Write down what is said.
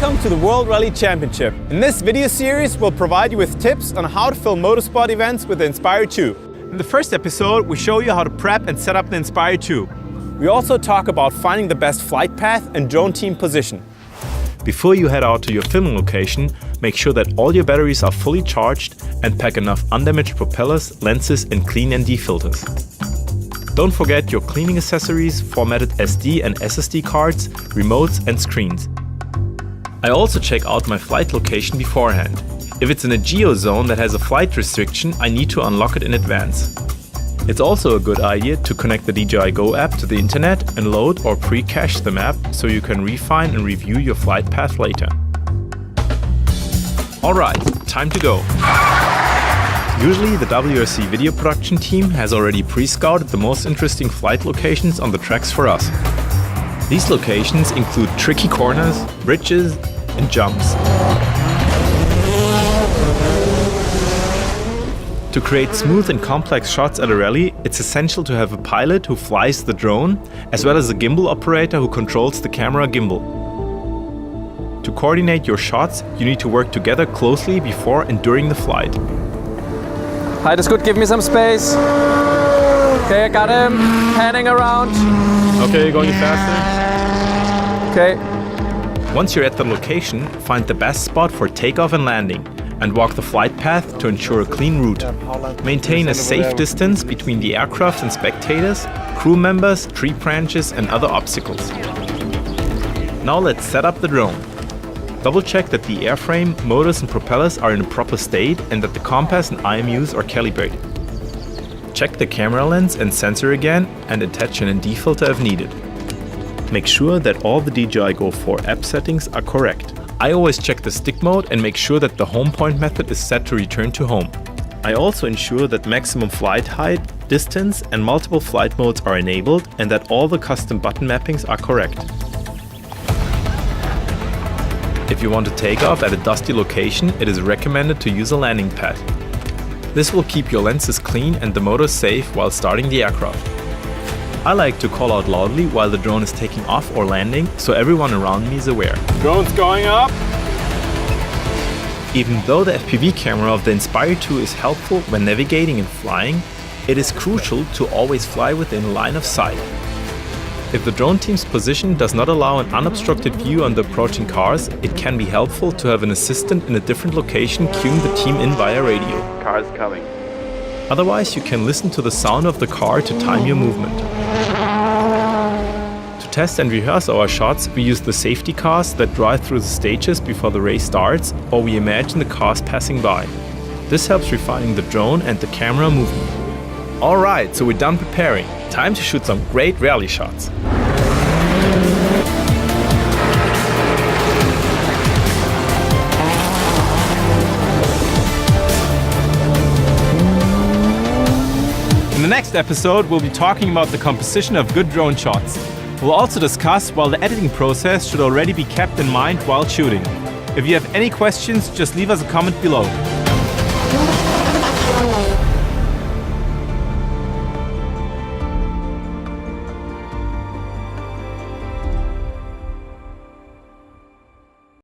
Welcome to the World Rally Championship. In this video series, we'll provide you with tips on how to film motorsport events with the Inspire 2. In the first episode, we show you how to prep and set up the Inspire 2. We also talk about finding the best flight path and drone team position. Before you head out to your filming location, make sure that all your batteries are fully charged and pack enough undamaged propellers, lenses and clean ND filters. Don't forget your cleaning accessories, formatted SD and SSD cards, remotes and screens. I also check out my flight location beforehand. If it's in a geo zone that has a flight restriction, I need to unlock it in advance. It's also a good idea to connect the DJI Go app to the internet and load or pre-cache the map so you can refine and review your flight path later. Alright, time to go. Usually the WRC video production team has already pre-scouted the most interesting flight locations on the tracks for us. These locations include tricky corners, bridges and jumps. To create smooth and complex shots at a rally, it's essential to have a pilot who flies the drone, as well as a gimbal operator who controls the camera gimbal. To coordinate your shots, you need to work together closely before and during the flight. Height is good, give me some space. Okay, I got him. Panning around. Okay, going faster. Okay. Once you're at the location, find the best spot for takeoff and landing, and walk the flight path to ensure a clean route. Maintain a safe distance between the aircraft and spectators, crew members, tree branches and other obstacles. Now let's set up the drone. Double check that the airframe, motors and propellers are in a proper state and that the compass and IMUs are calibrated. Check the camera lens and sensor again and attach an ND filter if needed. Make sure that all the DJI Go 4 app settings are correct. I always check the stick mode and make sure that the home point method is set to return to home. I also ensure that maximum flight height, distance and multiple flight modes are enabled and that all the custom button mappings are correct. If you want to take off at a dusty location, it is recommended to use a landing pad. This will keep your lenses clean and the motor safe while starting the aircraft. I like to call out loudly while the drone is taking off or landing, so everyone around me is aware. Drone's going up. Even though the FPV camera of the Inspire 2 is helpful when navigating and flying, it is crucial to always fly within line of sight. If the drone team's position does not allow an unobstructed view on the approaching cars, it can be helpful to have an assistant in a different location cueing the team in via radio. Car's coming. Otherwise, you can listen to the sound of the car to time your movement. To test and rehearse our shots, we use the safety cars that drive through the stages before the race starts, or we imagine the cars passing by. This helps refining the drone and the camera movement. Alright, so we're done preparing. Time to shoot some great rally shots. In the next episode, we'll be talking about the composition of good drone shots. We'll also discuss why the editing process should already be kept in mind while shooting. If you have any questions, just leave us a comment below.